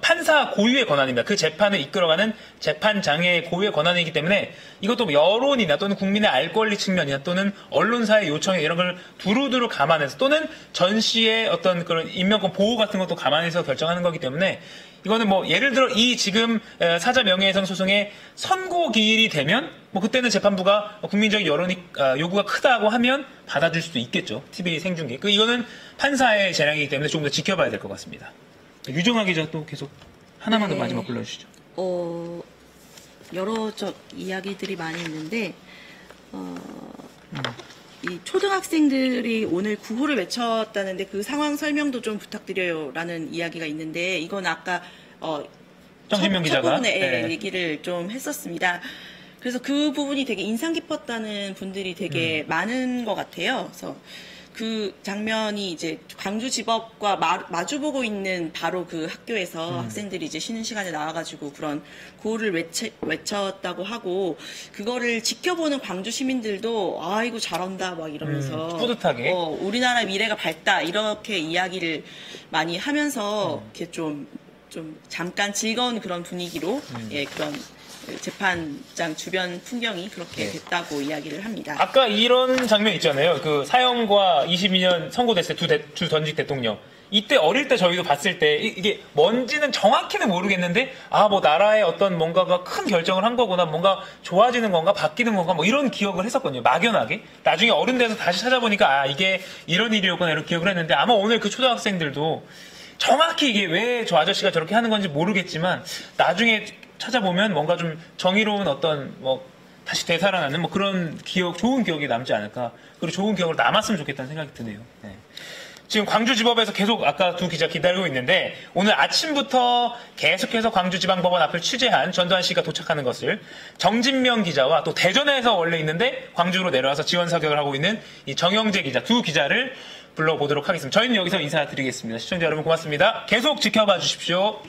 판사 고유의 권한입니다. 그 재판을 이끌어가는 재판장의 고유의 권한이기 때문에 이것도 여론이나 또는 국민의 알 권리 측면이나 또는 언론사의 요청에 이런 걸 두루두루 감안해서 또는 전 씨의 어떤 그런 인명권 보호 같은 것도 감안해서 결정하는 거기 때문에 이거는 뭐 예를 들어 이 지금 사자 명예훼손 소송의 선고 기일이 되면 뭐 그때는 재판부가 국민적인 요구가 크다고 하면 받아줄 수도 있겠죠. TV 생중계. 이거는 판사의 재량이기 때문에 조금 더 지켜봐야 될 것 같습니다. 유정아 기자 또 계속 하나만 더 마지막 골라주시죠. 여러 이야기들이 많이 있는데, 이 초등학생들이 오늘 구호를 외쳤다는데 그 상황 설명도 좀 부탁드려요라는 이야기가 있는데, 이건 아까 정진명 기자가 첫 부분에 네. 얘기를 좀 했었습니다. 그래서 그 부분이 되게 인상 깊었다는 분들이 되게 많은 것 같아요. 그래서 그 장면이 이제 광주지법과 마주보고 있는 바로 그 학교에서 학생들이 이제 쉬는 시간에 나와가지고 그런 구호를 외쳤다고 하고, 그거를 지켜보는 광주 시민들도 아이고 잘한다 막 이러면서 뿌듯하게. 우리나라 미래가 밝다 이렇게 이야기를 많이 하면서 이렇게 좀 잠깐 즐거운 그런 분위기로 예, 그런 재판장 주변 풍경이 그렇게 네. 됐다고 이야기를 합니다. 아까 이런 장면 있잖아요. 그 사형과 22년 선고됐을 때 두 전직 대통령. 이때 어릴 때 저희도 봤을 때 이게 뭔지는 정확히는 모르겠는데 뭐 나라의 어떤 뭔가가 큰 결정을 한 거구나, 뭔가 좋아지는 건가 바뀌는 건가 뭐 이런 기억을 했었거든요. 막연하게. 나중에 어른 돼서 다시 찾아보니까 이게 이런 일이었구나 이런 기억을 했는데, 아마 오늘 그 초등학생들도 정확히 이게 왜 저 아저씨가 저렇게 하는 건지 모르겠지만 나중에 찾아보면 뭔가 좀 정의로운 어떤 다시 되살아나는 그런 기억, 좋은 기억이 남지 않을까. 그리고 좋은 기억으로 남았으면 좋겠다는 생각이 드네요. 네. 지금 광주지법에서 계속 아까 두 기자 기다리고 있는데, 오늘 아침부터 계속해서 광주지방법원 앞을 취재한 전두환 씨가 도착하는 것을 정진명 기자와 또 대전에서 원래 있는데 광주로 내려와서 지원 사격을 하고 있는 이 정영재 기자, 두 기자를 불러보도록 하겠습니다. 저희는 여기서 인사드리겠습니다. 시청자 여러분 고맙습니다. 계속 지켜봐 주십시오.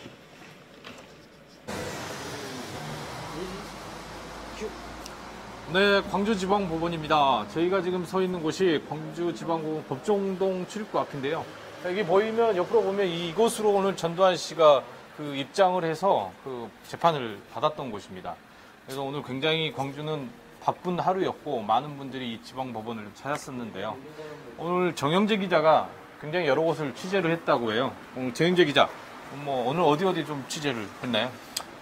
네, 광주지방법원입니다. 저희가 지금 서 있는 곳이 광주지방법원 법정동 출입구 앞인데요. 여기 보이면, 옆으로 보면 이곳으로 오늘 전두환 씨가 그 입장을 해서 그 재판을 받았던 곳입니다. 그래서 오늘 굉장히 광주는 바쁜 하루였고 많은 분들이 이 지방법원을 찾았었는데요. 오늘 정영재 기자가 굉장히 여러 곳을 취재를 했다고 해요. 오늘 정영재 기자, 오늘 어디 좀 취재를 했나요?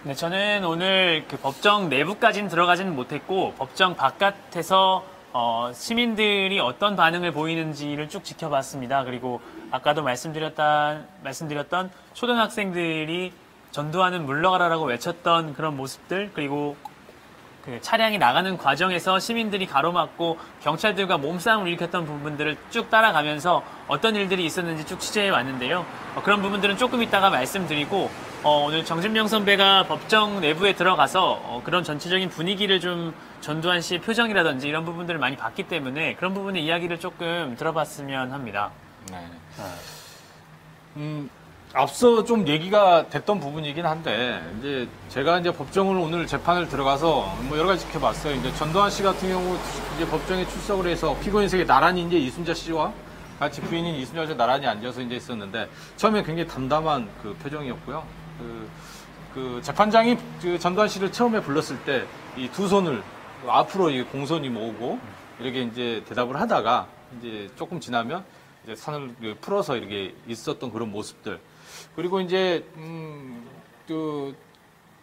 네, 저는 오늘 그 법정 내부까지는 들어가지는 못했고, 법정 바깥에서 시민들이 어떤 반응을 보이는지를 쭉 지켜봤습니다. 그리고 아까도 말씀드렸던 초등학생들이 전두환은 물러가라라고 외쳤던 그런 모습들, 그리고 그 차량이 나가는 과정에서 시민들이 가로막고 경찰들과 몸싸움을 일으켰던 부분들을 쭉 따라가면서 어떤 일들이 있었는지 쭉 취재해 왔는데요. 그런 부분들은 조금 이따가 말씀드리고, 오늘 정진명 선배가 법정 내부에 들어가서 그런 전체적인 분위기를 좀, 전두환 씨의 표정이라든지 이런 부분들을 많이 봤기 때문에 그런 부분의 이야기를 조금 들어봤으면 합니다. 네. 앞서 좀 얘기가 됐던 부분이긴 한데, 이제 제가 이제 법정을 오늘 재판을 들어가서 여러 가지 지켜봤어요. 이제 전두환 씨 같은 경우 이제 법정에 출석을 해서 피고인석에 나란히 이제 이순자 씨와 같이 부인인 이순자 씨가 나란히 앉아서 이제 있었는데, 처음에 굉장히 담담한 그 표정이었고요. 그 재판장이 그 전두환 씨를 처음에 불렀을 때 이 두 손을 앞으로 이 공손히 모으고 이렇게 이제 대답을 하다가 이제 조금 지나면 이제 선을 풀어서 이렇게 있었던 그런 모습들. 그리고 이제 그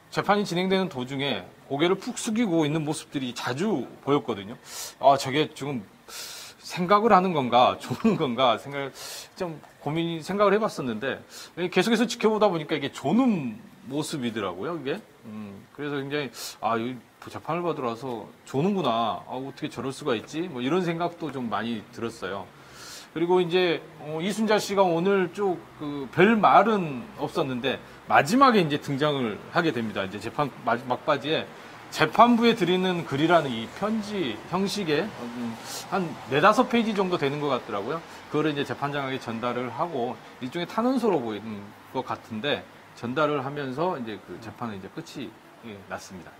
재판이 진행되는 도중에 고개를 푹 숙이고 있는 모습들이 자주 보였거든요. 저게 지금 생각을 하는 건가, 조는 건가 생각을 해봤었는데, 계속해서 지켜보다 보니까 이게 조는 모습이더라고요, 이게. 그래서 굉장히 여기 재판을 받으러 와서 조는구나, 어떻게 저럴 수가 있지, 이런 생각도 좀 많이 들었어요. 그리고 이제 이순자 씨가 오늘 쭉 별 말은 없었는데 마지막에 이제 등장을 하게 됩니다. 이제 재판 막바지에 재판부에 드리는 글이라는 이 편지 형식의 한 4-5페이지 정도 되는 것 같더라고요. 그거를 이제 재판장에게 전달을 하고 일종의 탄원서로 보이는 것 같은데 전달을 하면서 이제 그 재판은 이제 끝이 났습니다.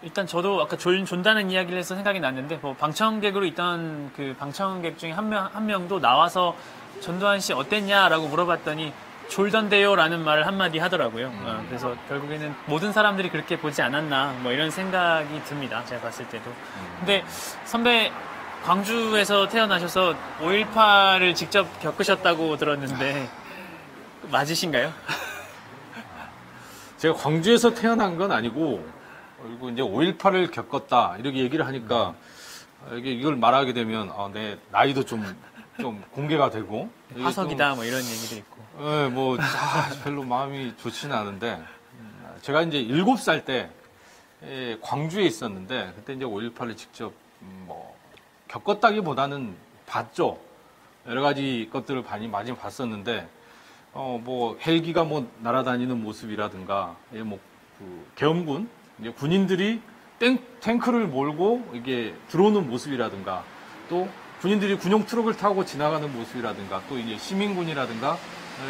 일단 저도 아까 존다는 이야기를 해서 생각이 났는데, 방청객으로 있던 그 방청객 중에 한 명도 나와서 전두환 씨 어땠냐라고 물어봤더니 졸던데요라는 말을 한마디 하더라고요. 그래서 결국에는 모든 사람들이 그렇게 보지 않았나 이런 생각이 듭니다. 제가 봤을 때도. 근데 선배 광주에서 태어나셔서 5.18을 직접 겪으셨다고 들었는데 맞으신가요? 제가 광주에서 태어난 건 아니고, 그리고 이제 5.18을 겪었다 이렇게 얘기를 하니까 이걸 말하게 되면 내 나이도 좀 좀 공개가 되고 이게 화석이다 뭐 이런 얘기도 있고. 좀, 예, 뭐 별로 마음이 좋지는 않은데 제가 이제 7살 때 광주에 있었는데 그때 이제 5.18을 직접 뭐 겪었다기보다는 봤죠. 여러 가지 것들을 많이 봤었는데 뭐 헬기가 뭐 날아다니는 모습이라든가 뭐그 계엄군 이제 군인들이 탱크를 몰고 이게 들어오는 모습이라든가 또 군인들이 군용 트럭을 타고 지나가는 모습이라든가 또 이제 시민군이라든가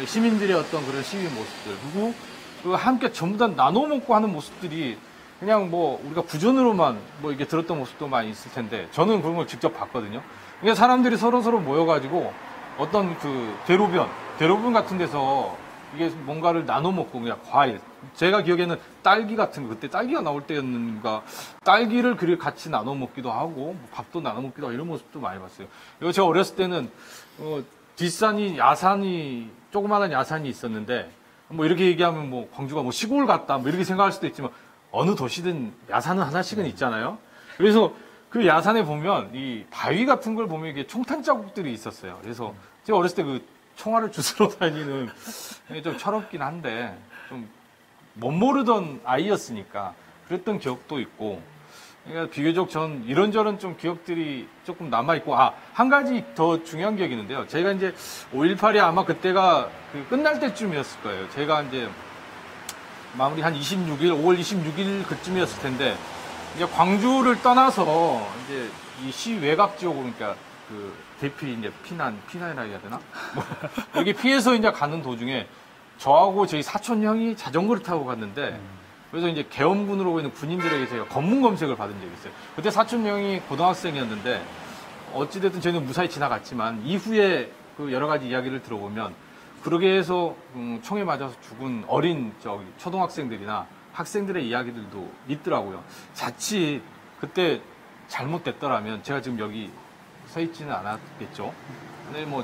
시민들의 어떤 그런 시위 모습들 그리고 그 함께 전부 다 나눠 먹고 하는 모습들이 그냥 뭐 우리가 구전으로만 뭐 이게 들었던 모습도 많이 있을 텐데 저는 그런 걸 직접 봤거든요. 그러니까 사람들이 서로 모여가지고 어떤 그 대로변 같은 데서 이게 뭔가를 나눠 먹고 그냥 과일. 제가 기억에는 딸기 같은 거 그때 딸기가 나올 때였는가 딸기를 그렇게 같이 나눠 먹기도 하고 뭐 밥도 나눠 먹기도 하고 이런 모습도 많이 봤어요. 이거 제가 어렸을 때는 뒷산이 야산이 조그마한 야산이 있었는데 뭐 이렇게 얘기하면 뭐 광주가 뭐 시골 같다 뭐 이렇게 생각할 수도 있지만 어느 도시든 야산은 하나씩은 있잖아요. 그래서 그 야산에 보면 이 바위 같은 걸 보면 이게 총탄 자국들이 있었어요. 그래서 제가 어렸을 때 그 총알을 주스러 다니는 게 좀 철없긴 한데 좀 못 모르던 아이였으니까 그랬던 기억도 있고 그러니까 비교적 전 이런저런 좀 기억들이 조금 남아있고 한 가지 더 중요한 기억이 있는데요. 제가 이제 5.18이 아마 그때가 그 끝날 때쯤이었을 거예요. 제가 이제 마무리 한 5월 26일 그쯤이었을 텐데 이제 광주를 떠나서 이제 이 시 외곽 지역으로 그러니까 그 대피 이제 피난이라 해야 되나? 뭐 여기 피해서 이제 가는 도중에 저하고 저희 사촌 형이 자전거를 타고 갔는데 그래서 이제 계엄군으로 보이는 군인들에게 제가 검문 검색을 받은 적이 있어요. 그때 사촌 형이 고등학생이었는데 어찌됐든 저희는 무사히 지나갔지만 이후에 그 여러 가지 이야기를 들어보면 그러게 해서 총에 맞아서 죽은 어린 초등학생들이나 학생들의 이야기들도 있더라고요. 자칫 그때 잘못됐더라면 제가 지금 여기 서 있지는 않았겠죠. 근데 뭐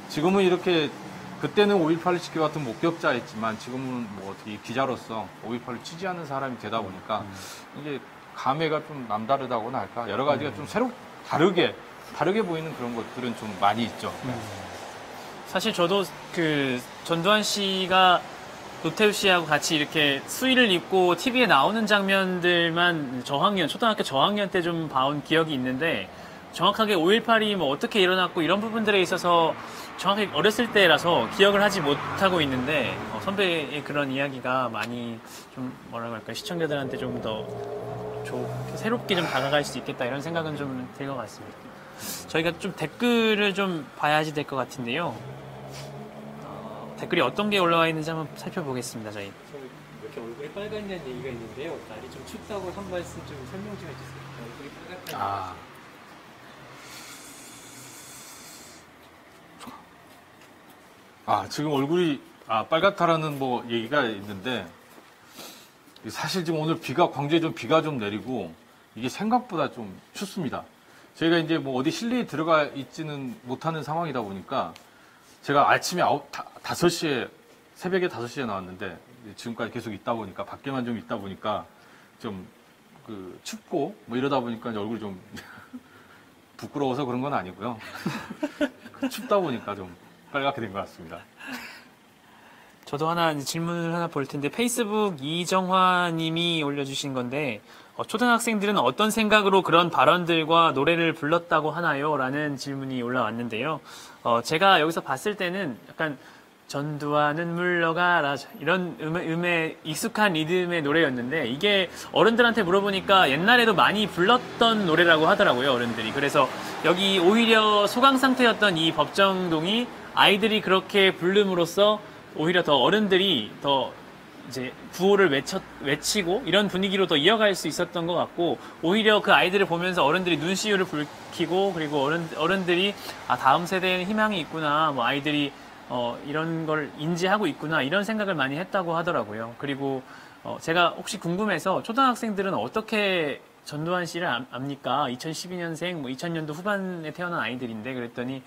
지금은 이렇게 그때는 5.18을 지켜봤던 목격자였지만 지금은 뭐 어떻게 기자로서 5.18을 취재하는 사람이 되다 보니까 이게 감회가 좀 남다르다고나 할까 여러 가지가 좀 다르게 보이는 그런 것들은 좀 많이 있죠. 사실 저도 그 전두환 씨가 노태우 씨하고 같이 이렇게 수의를 입고 TV에 나오는 장면들만 초등학교 저학년 때 좀 봐온 기억이 있는데 정확하게 5.18이 뭐 어떻게 일어났고 이런 부분들에 있어서 정확히 어렸을 때라서 기억을 하지 못하고 있는데 선배의 그런 이야기가 많이 좀 뭐라고 할까 시청자들한테 좀 더 새롭게 좀 다가갈 수 있겠다 이런 생각은 좀 들 것 같습니다. 저희가 좀 댓글을 좀 봐야지 될 것 같은데요. 댓글이 어떤 게 올라와 있는지 한번 살펴보겠습니다. 저희. 이렇게 얼굴이 빨간다는 얘기가 있는데요. 날이 좀 춥다고 한 말씀 좀 설명 좀 해주세요. 얼굴이 빨갛다는 지금 얼굴이 빨갛다라는 뭐 얘기가 있는데 사실 지금 오늘 광주에 좀 비가 좀 내리고 이게 생각보다 좀 춥습니다. 저희가 이제 뭐 어디 실내에 들어가 있지는 못하는 상황이다 보니까 제가 아침에 5시에 새벽에 5시에 나왔는데 지금까지 계속 있다 보니까 밖에만 좀 있다 보니까 좀 그 춥고 뭐 이러다 보니까 얼굴이 좀 부끄러워서 그런 건 아니고요. 춥다 보니까 좀 빨갛게 된 것 같습니다. 저도 질문을 하나 볼 텐데 페이스북 이정화 님이 올려주신 건데 초등학생들은 어떤 생각으로 그런 발언들과 노래를 불렀다고 하나요? 라는 질문이 올라왔는데요. 제가 여기서 봤을 때는 약간 전두환은 물러가라 이런 음에 익숙한 리듬의 노래였는데 이게 어른들한테 물어보니까 옛날에도 많이 불렀던 노래라고 하더라고요. 어른들이. 그래서 여기 오히려 소강 상태였던 이 법정동이 아이들이 그렇게 부름으로써 오히려 더 어른들이 더 이제 구호를 외치고 이런 분위기로 더 이어갈 수 있었던 것 같고 오히려 그 아이들을 보면서 어른들이 눈시울을 붉히고 그리고 어른들이 다음 세대에는 희망이 있구나 뭐 아이들이 이런 걸 인지하고 있구나 이런 생각을 많이 했다고 하더라고요. 그리고 제가 혹시 궁금해서 초등학생들은 어떻게 전두환 씨를 압니까? 2012년생, 뭐 2000년도 후반에 태어난 아이들인데 그랬더니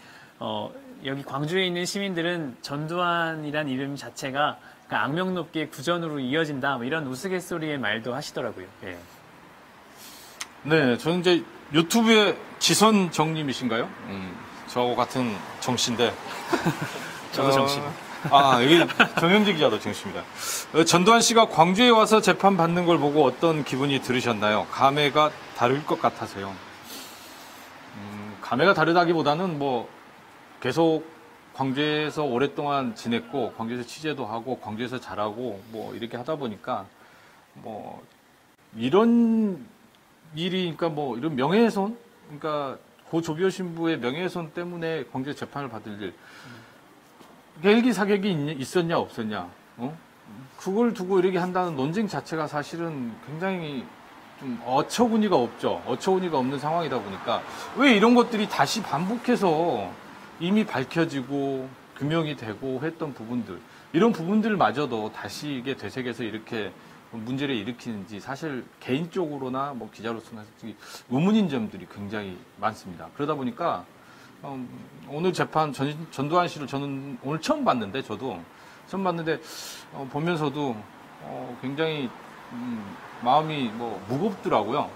여기 광주에 있는 시민들은 전두환이란 이름 자체가 악명 높게 구전으로 이어진다 뭐 이런 우스갯소리의 말도 하시더라고요. 예. 네, 저는 이제 유튜브에 지선정님이신가요? 저하고 같은 정씨인데. 저도 정씨. 여기 정영재 기자도 정씨입니다. 전두환 씨가 광주에 와서 재판 받는 걸 보고 어떤 기분이 들으셨나요? 감회가 다를 것 같아서요. 감회가 다르다기보다는 뭐 계속 광주에서 오랫동안 지냈고 광주에서 취재도 하고 광주에서 잘하고 뭐 이렇게 하다 보니까 뭐 이런 일이 그러니까 뭐 이런 명예훼손 그러니까 고 조비오 신부의 명예훼손 때문에 광주에 재판을 받을 일 헬기 사격이 있었냐 없었냐 그걸 두고 이렇게 한다는 논쟁 자체가 사실은 굉장히 좀 어처구니가 없죠. 어처구니가 없는 상황이다 보니까 왜 이런 것들이 다시 반복해서 이미 밝혀지고 규명이 되고 했던 부분들 이런 부분들마저도 다시 이게 되새겨서 이렇게 문제를 일으키는지 사실 개인적으로나 뭐 기자로서나 의문인 점들이 굉장히 많습니다. 그러다 보니까 오늘 재판 전두환 씨를 저는 오늘 처음 봤는데 보면서도 굉장히 마음이 뭐 무겁더라고요.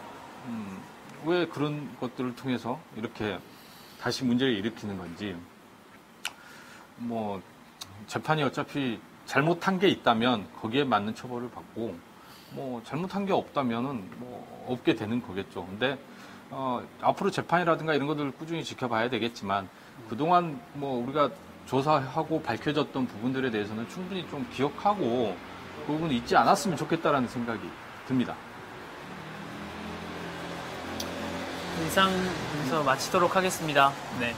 왜 그런 것들을 통해서 이렇게 다시 문제를 일으키는 건지 뭐 재판이 어차피 잘못한 게 있다면 거기에 맞는 처벌을 받고 뭐 잘못한 게 없다면은 뭐 없게 되는 거겠죠. 근데 앞으로 재판이라든가 이런 것들을 꾸준히 지켜봐야 되겠지만 그동안 뭐 우리가 조사하고 밝혀졌던 부분들에 대해서는 충분히 좀 기억하고 그 부분을 잊지 않았으면 좋겠다라는 생각이 듭니다. 이상 여기서 마치도록 하겠습니다. 네.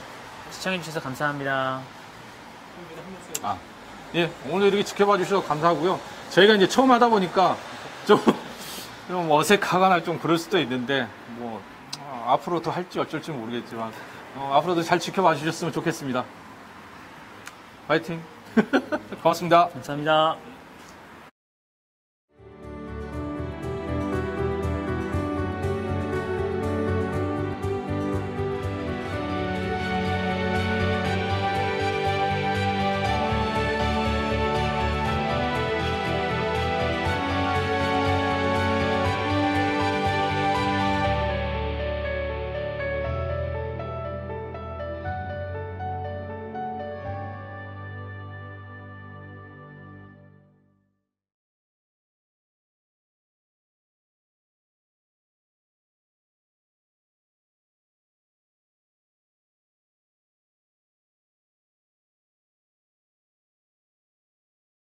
시청해주셔서 감사합니다. 예, 오늘 이렇게 지켜봐 주셔서 감사하고요. 저희가 이제 처음 하다 보니까 좀 어색하거나 좀 그럴 수도 있는데, 뭐, 앞으로 더 할지 어쩔지 모르겠지만, 앞으로도 잘 지켜봐 주셨으면 좋겠습니다. 화이팅! 고맙습니다. 감사합니다.